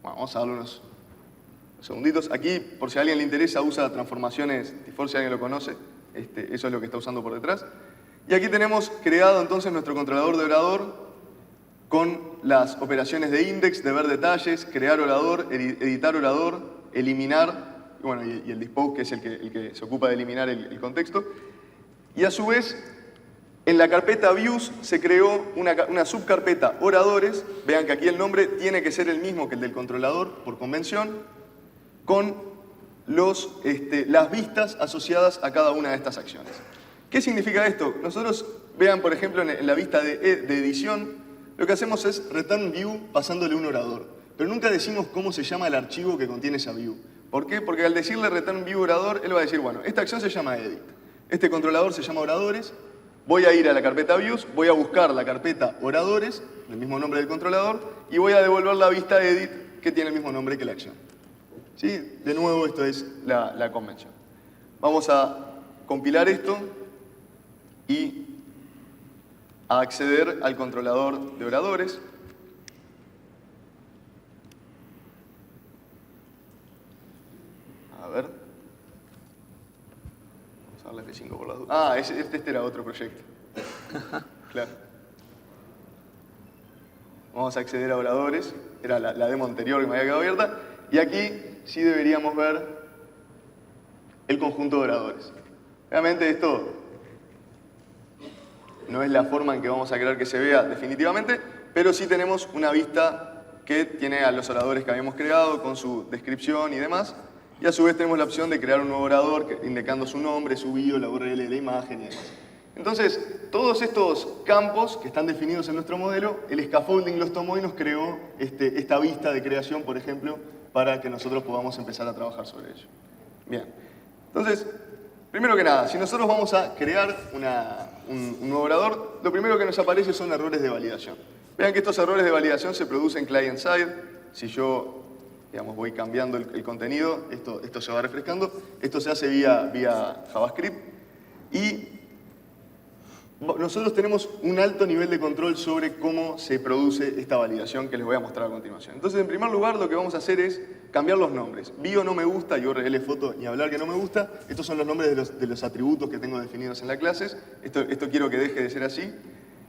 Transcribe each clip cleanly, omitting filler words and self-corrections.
Bueno, vamos a darle unos segunditos. Aquí, por si a alguien le interesa, usa transformaciones default, si alguien lo conoce. Eso es lo que está usando por detrás. Y aquí tenemos creado entonces nuestro controlador de orador con las operaciones de index, de ver detalles, crear orador, editar orador, eliminar, bueno, y el dispose, que es el que se ocupa de eliminar el contexto. Y a su vez, en la carpeta views se creó una subcarpeta oradores. Vean que aquí el nombre tiene que ser el mismo que el del controlador por convención, con las vistas asociadas a cada una de estas acciones. ¿Qué significa esto? Nosotros, vean por ejemplo en la vista de edición, lo que hacemos es return view pasándole un orador, pero nunca decimos cómo se llama el archivo que contiene esa view. ¿Por qué? Porque al decirle return view orador, él va a decir, bueno, esta acción se llama edit, este controlador se llama oradores, voy a ir a la carpeta views, voy a buscar la carpeta oradores, el mismo nombre del controlador, y voy a devolver la vista edit que tiene el mismo nombre que la acción. ¿Sí? De nuevo, esto es la convención. Vamos a compilar esto y a acceder al controlador de oradores. A ver. Vamos a darle F5 por las dudas. Ah, este era otro proyecto. Claro. Vamos a acceder a oradores. Era la demo anterior que me había quedado abierta. Y aquí sí deberíamos ver el conjunto de oradores. Realmente esto no es la forma en que vamos a querer que se vea definitivamente, pero sí tenemos una vista que tiene a los oradores que habíamos creado con su descripción y demás. Y a su vez tenemos la opción de crear un nuevo orador indicando su nombre, su bio, la URL de la imagen y demás. Entonces, todos estos campos que están definidos en nuestro modelo, el scaffolding los tomó y nos creó esta vista de creación, por ejemplo, para que nosotros podamos empezar a trabajar sobre ello. Bien. Entonces, primero que nada, si nosotros vamos a crear un nuevo orador, lo primero que nos aparece son errores de validación. Vean que estos errores de validación se producen client-side. Si yo, digamos, voy cambiando el contenido, esto se va refrescando. Esto se hace vía JavaScript. Y nosotros tenemos un alto nivel de control sobre cómo se produce esta validación que les voy a mostrar a continuación. Entonces, en primer lugar, lo que vamos a hacer es cambiar los nombres. Bio no me gusta y URL foto ni hablar que no me gusta. Estos son los nombres de los atributos que tengo definidos en la clase. Esto quiero que deje de ser así.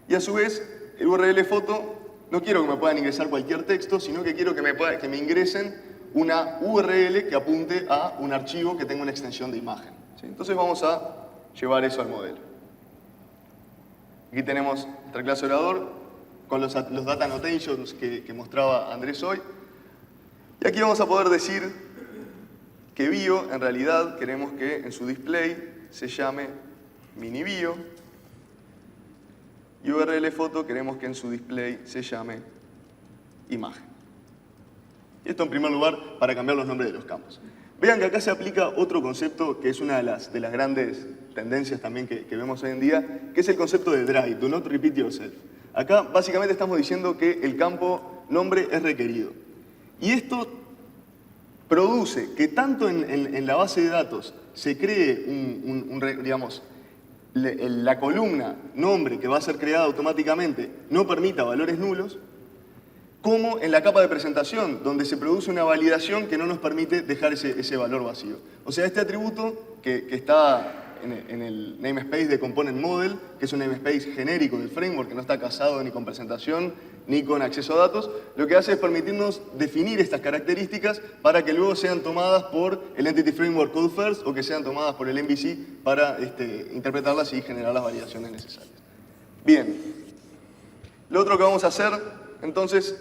Y a su vez, el URL foto, no quiero que me puedan ingresar cualquier texto, sino que quiero que me ingresen una URL que apunte a un archivo que tenga una extensión de imagen. ¿Sí? Entonces vamos a llevar eso al modelo. Aquí tenemos nuestra clase orador con los data annotations que mostraba Andrés hoy. Y aquí vamos a poder decir que bio, en realidad, queremos que en su display se llame mini bio. Y URL foto queremos que en su display se llame imagen. Y esto en primer lugar para cambiar los nombres de los campos. Vean que acá se aplica otro concepto que es una de las grandes tendencias también que vemos hoy en día, que es el concepto de dry, do not repeat yourself. Acá básicamente estamos diciendo que el campo nombre es requerido. Y esto produce que tanto en la base de datos se cree digamos, la columna nombre que va a ser creada automáticamente no permita valores nulos, como en la capa de presentación, donde se produce una validación que no nos permite dejar ese valor vacío. O sea, este atributo que está en el namespace de Component Model, que es un namespace genérico del framework, que no está casado ni con presentación ni con acceso a datos, lo que hace es permitirnos definir estas características para que luego sean tomadas por el Entity Framework Code First o que sean tomadas por el MVC para interpretarlas y generar las validaciones necesarias. Bien. Lo otro que vamos a hacer, entonces,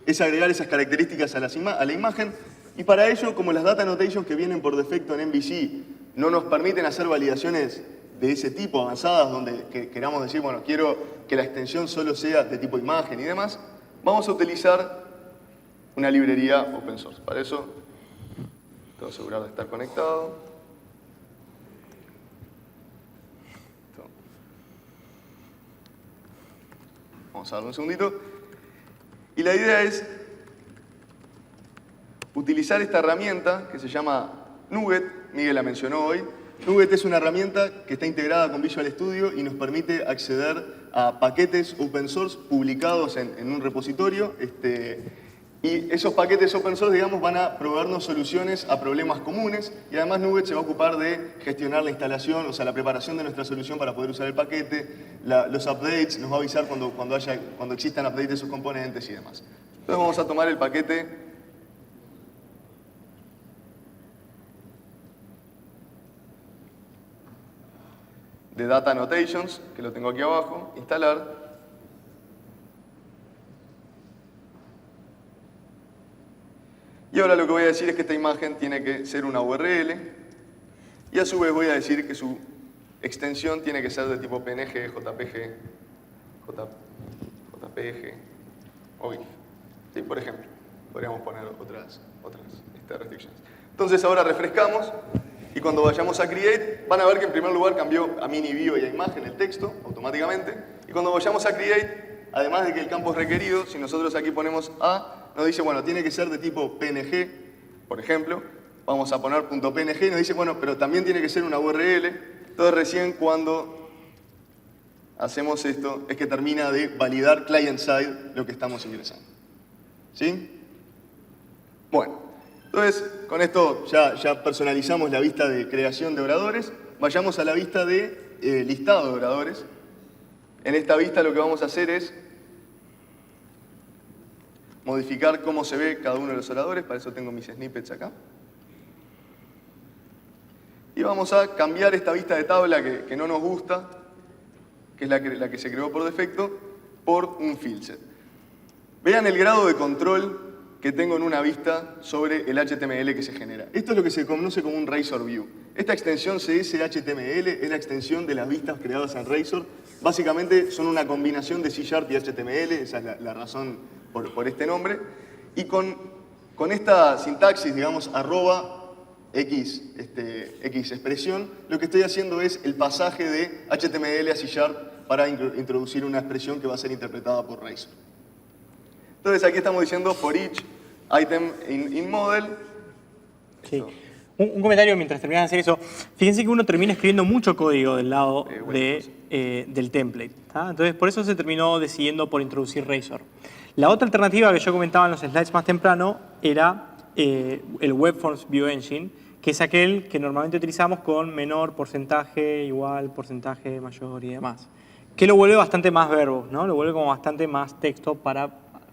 es agregar esas características a la imagen, y para ello, como las data annotations que vienen por defecto en MVC no nos permiten hacer validaciones de ese tipo avanzadas, donde queramos decir, bueno, quiero que la extensión solo sea de tipo imagen y demás, vamos a utilizar una librería open source. Para eso, tengo que asegurar de estar conectado. Vamos a darle un segundito. Y la idea es utilizar esta herramienta que se llama NuGet. Miguel la mencionó hoy. NuGet es una herramienta que está integrada con Visual Studio y nos permite acceder a paquetes open source publicados en un repositorio. Y esos paquetes open source, digamos, van a proveernos soluciones a problemas comunes y además Nuget se va a ocupar de gestionar la instalación, o sea, la preparación de nuestra solución para poder usar el paquete, los updates, nos va a avisar cuando existan updates de sus componentes y demás. Entonces vamos a tomar el paquete de Data Annotations, que lo tengo aquí abajo, instalar. Y ahora lo que voy a decir es que esta imagen tiene que ser una URL y a su vez voy a decir que su extensión tiene que ser de tipo PNG, JPG, JPG o GIF. ¿Sí? Por ejemplo, podríamos poner otras restricciones. Entonces ahora refrescamos y cuando vayamos a Create van a ver que en primer lugar cambió a mini bio y a imagen el texto automáticamente. Y cuando vayamos a Create, además de que el campo es requerido, si nosotros aquí ponemos A, nos dice, bueno, tiene que ser de tipo PNG, por ejemplo. Vamos a poner .png y nos dice, bueno, pero también tiene que ser una URL. Entonces recién cuando hacemos esto es que termina de validar client-side lo que estamos ingresando. ¿Sí? Bueno, entonces con esto ya personalizamos la vista de creación de oradores. Vayamos a la vista de listado de oradores. En esta vista lo que vamos a hacer es modificar cómo se ve cada uno de los oradores, para eso tengo mis snippets acá. Y vamos a cambiar esta vista de tabla que no nos gusta, que es la que se creó por defecto, por un fieldset. Vean el grado de control que tengo en una vista sobre el HTML que se genera. Esto es lo que se conoce como un Razor View. Esta extensión CS-HTML es la extensión de las vistas creadas en Razor. Básicamente son una combinación de C# y HTML, esa es la razón por este nombre. Y con esta sintaxis, digamos, @x expresión, lo que estoy haciendo es el pasaje de HTML a C# para introducir una expresión que va a ser interpretada por Razor. Entonces aquí estamos diciendo for each item in model. Sí. Un comentario mientras terminan de hacer eso. Fíjense que uno termina escribiendo mucho código del lado del template. ¿Tá? Entonces por eso se terminó decidiendo por introducir Razor. La otra alternativa que yo comentaba en los slides más temprano era el WebForms View Engine, que es aquel que normalmente utilizamos con menor porcentaje, igual, porcentaje mayor y demás. Que lo vuelve bastante más verbos, ¿no? Lo vuelve como bastante más texto para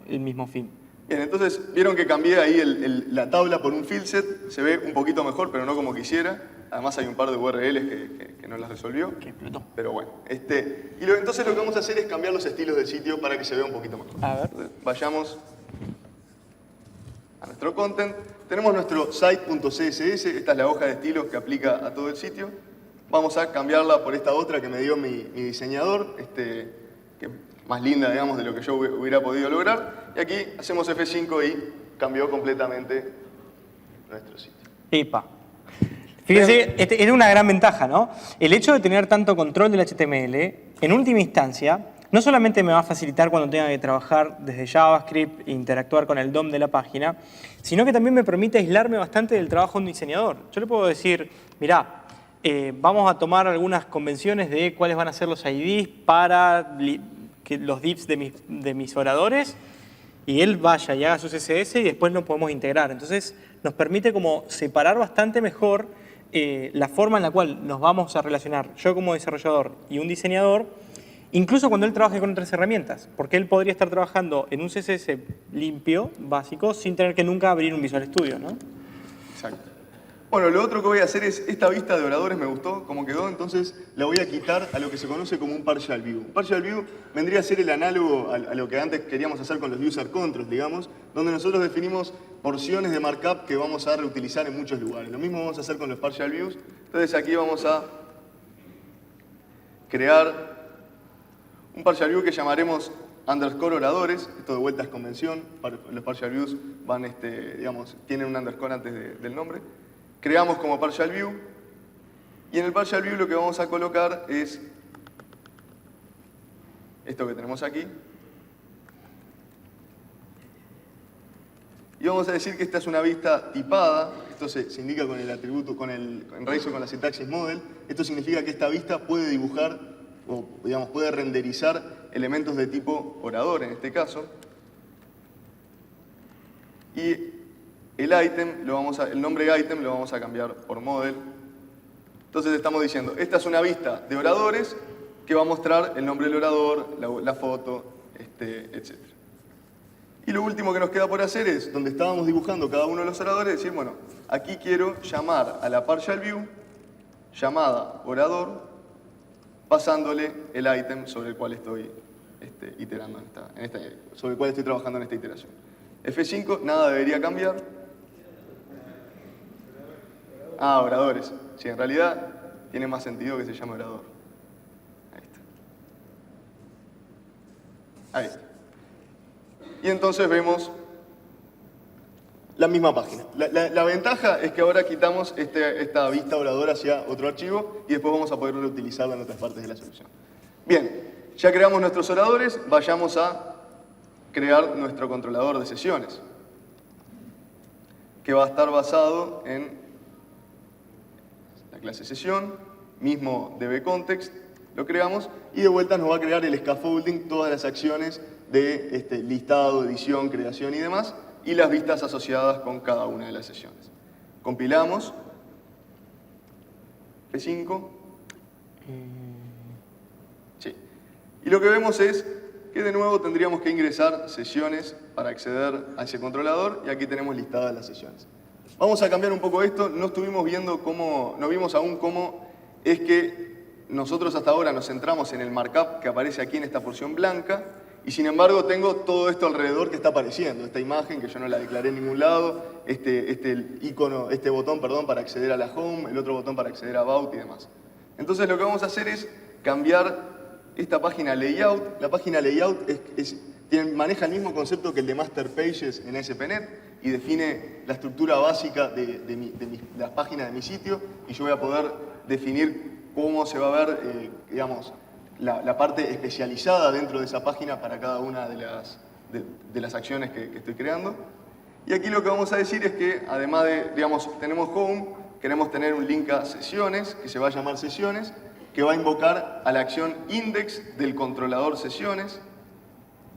el mismo fin. Bien, entonces vieron que cambié ahí la tabla por un fieldset. Se ve un poquito mejor, pero no como quisiera. Además hay un par de URLs que no las resolvió. Que explotó. Pero bueno. Entonces lo que vamos a hacer es cambiar los estilos del sitio para que se vea un poquito mejor. A ver. Entonces, vayamos a nuestro content. Tenemos nuestro site.css. Esta es la hoja de estilos que aplica a todo el sitio. Vamos a cambiarla por esta otra que me dio mi diseñador. Que más linda, digamos, de lo que yo hubiera podido lograr. Y aquí hacemos F5 y cambió completamente nuestro sitio. Epa. Fíjense, es una gran ventaja, ¿no? El hecho de tener tanto control del HTML, en última instancia, no solamente me va a facilitar cuando tenga que trabajar desde JavaScript e interactuar con el DOM de la página, sino que también me permite aislarme bastante del trabajo de un diseñador. Yo le puedo decir, mirá, vamos a tomar algunas convenciones de cuáles van a ser los IDs para los divs de mis oradores, y él vaya y haga su CSS y después lo podemos integrar. Entonces nos permite como separar bastante mejor la forma en la cual nos vamos a relacionar yo como desarrollador y un diseñador, incluso cuando él trabaje con otras herramientas, porque él podría estar trabajando en un CSS limpio, básico, sin tener que nunca abrir un Visual Studio, ¿no? Exacto. Bueno, lo otro que voy a hacer es, esta vista de oradores me gustó como quedó, entonces la voy a quitar a lo que se conoce como un partial view. Un partial view vendría a ser el análogo a lo que antes queríamos hacer con los user controls, digamos, donde nosotros definimos porciones de markup que vamos a reutilizar en muchos lugares. Lo mismo vamos a hacer con los partial views. Entonces aquí vamos a crear un partial view que llamaremos underscore oradores. Esto de vuelta es convención. Los partial views van, digamos, tienen un underscore antes del nombre. Creamos como partial view y en el partial view lo que vamos a colocar es esto que tenemos aquí. Y vamos a decir que esta es una vista tipada. Esto se indica con el atributo, en Razor con la sintaxis model. Esto significa que esta vista puede dibujar o, digamos, puede renderizar elementos de tipo orador en este caso. Y el nombre item lo vamos a cambiar por model. Entonces estamos diciendo, esta es una vista de oradores que va a mostrar el nombre del orador, la foto, etc. Y lo último que nos queda por hacer es, donde estábamos dibujando cada uno de los oradores, decir, bueno, aquí quiero llamar a la partial view, llamada orador, pasándole el item sobre el cual estoy iterando sobre el cual estoy trabajando en esta iteración. F5, nada debería cambiar. Oradores. Sí, en realidad tiene más sentido que se llame orador. Ahí está. Y entonces vemos la misma página. La ventaja es que ahora quitamos esta vista orador hacia otro archivo y después vamos a poder reutilizarla en otras partes de la solución. Bien, ya creamos nuestros oradores, vayamos a crear nuestro controlador de sesiones, que va a estar basado en la clase sesión, mismo dbContext, lo creamos y de vuelta nos va a crear el scaffolding, todas las acciones de listado, edición, creación y demás, y las vistas asociadas con cada una de las sesiones. Compilamos. F5. Sí. Y lo que vemos es que de nuevo tendríamos que ingresar sesiones para acceder a ese controlador y aquí tenemos listadas las sesiones. Vamos a cambiar un poco esto. No estuvimos viendo no vimos aún cómo es que nosotros hasta ahora nos centramos en el markup que aparece aquí en esta porción blanca y sin embargo tengo todo esto alrededor que está apareciendo. Esta imagen que yo no la declaré en ningún lado, este botón para acceder a la home, el otro botón para acceder a about y demás. Entonces lo que vamos a hacer es cambiar esta página layout. La página layout maneja el mismo concepto que el de Master Pages en ASP.NET y define la estructura básica de la página de mi sitio y yo voy a poder definir cómo se va a ver, digamos, la parte especializada dentro de esa página para cada una de las acciones que estoy creando. Y aquí lo que vamos a decir es que, además de, digamos, tenemos home, queremos tener un link a sesiones, que se va a llamar sesiones, que va a invocar a la acción index del controlador sesiones.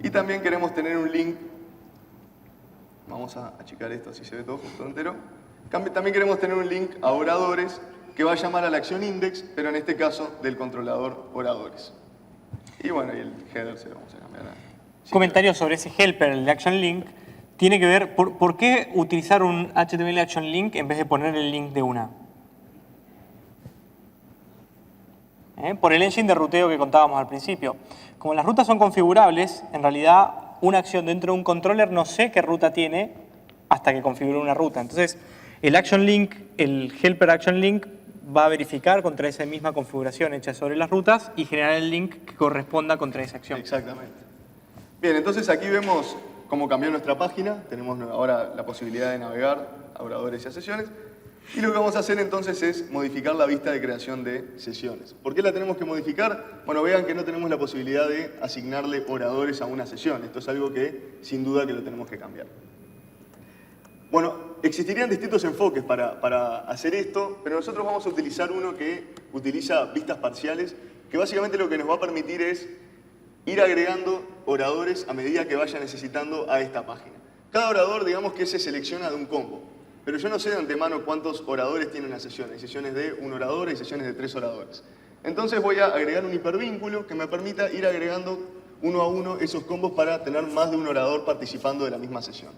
Y también queremos tener un link, vamos a achicar esto así se ve todo junto entero. También queremos tener un link a oradores, que va a llamar a la acción index, pero en este caso del controlador oradores. Y bueno, y el header se lo vamos a cambiar a... Comentario sobre ese helper, el de action link, tiene que ver, ¿por qué utilizar un HTML action link en vez de poner el link de una? Por el engine de ruteo que contábamos al principio. Como las rutas son configurables, en realidad una acción dentro de un controller no sé qué ruta tiene hasta que configure una ruta. Entonces, el action link, el helper action link, va a verificar contra esa misma configuración hecha sobre las rutas y generar el link que corresponda contra esa acción. Exactamente. Bien, entonces aquí vemos cómo cambió nuestra página. Tenemos ahora la posibilidad de navegar a oradores y a sesiones. Y lo que vamos a hacer entonces es modificar la vista de creación de sesiones. ¿Por qué la tenemos que modificar? Bueno, vean que no tenemos la posibilidad de asignarle oradores a una sesión. Esto es algo que sin duda que lo tenemos que cambiar. Bueno, existirían distintos enfoques para hacer esto, pero nosotros vamos a utilizar uno que utiliza vistas parciales, que básicamente lo que nos va a permitir es ir agregando oradores a medida que vaya necesitando a esta página. Cada orador, digamos que se selecciona de un combo, pero yo no sé de antemano cuántos oradores tiene una sesión. Hay sesiones de un orador y sesiones de 3 oradores. Entonces voy a agregar un hipervínculo que me permita ir agregando uno a uno esos combos para tener más de un orador participando de la misma sesión.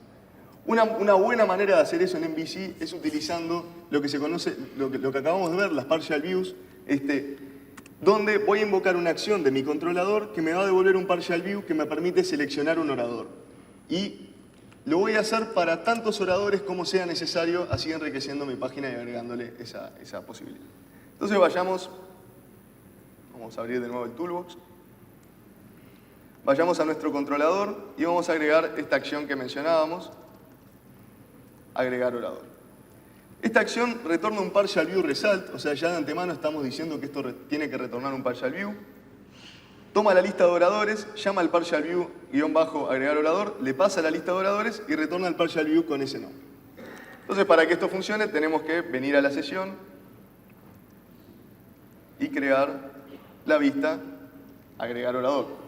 Una buena manera de hacer eso en MVC es utilizando lo que se conoce, lo que acabamos de ver, las partial views, donde voy a invocar una acción de mi controlador que me va a devolver un partial view que me permite seleccionar un orador. Y lo voy a hacer para tantos oradores como sea necesario, así enriqueciendo mi página y agregándole esa posibilidad. Entonces vamos a abrir de nuevo el toolbox. Vayamos a nuestro controlador y vamos a agregar esta acción que mencionábamos. Agregar orador. Esta acción retorna un partial view result, o sea, ya de antemano estamos diciendo que esto tiene que retornar un partial view. Toma la lista de oradores, llama al partial view --agregar orador, le pasa la lista de oradores y retorna el partial view con ese nombre. Entonces, para que esto funcione, tenemos que venir a la sesión y crear la vista agregar orador.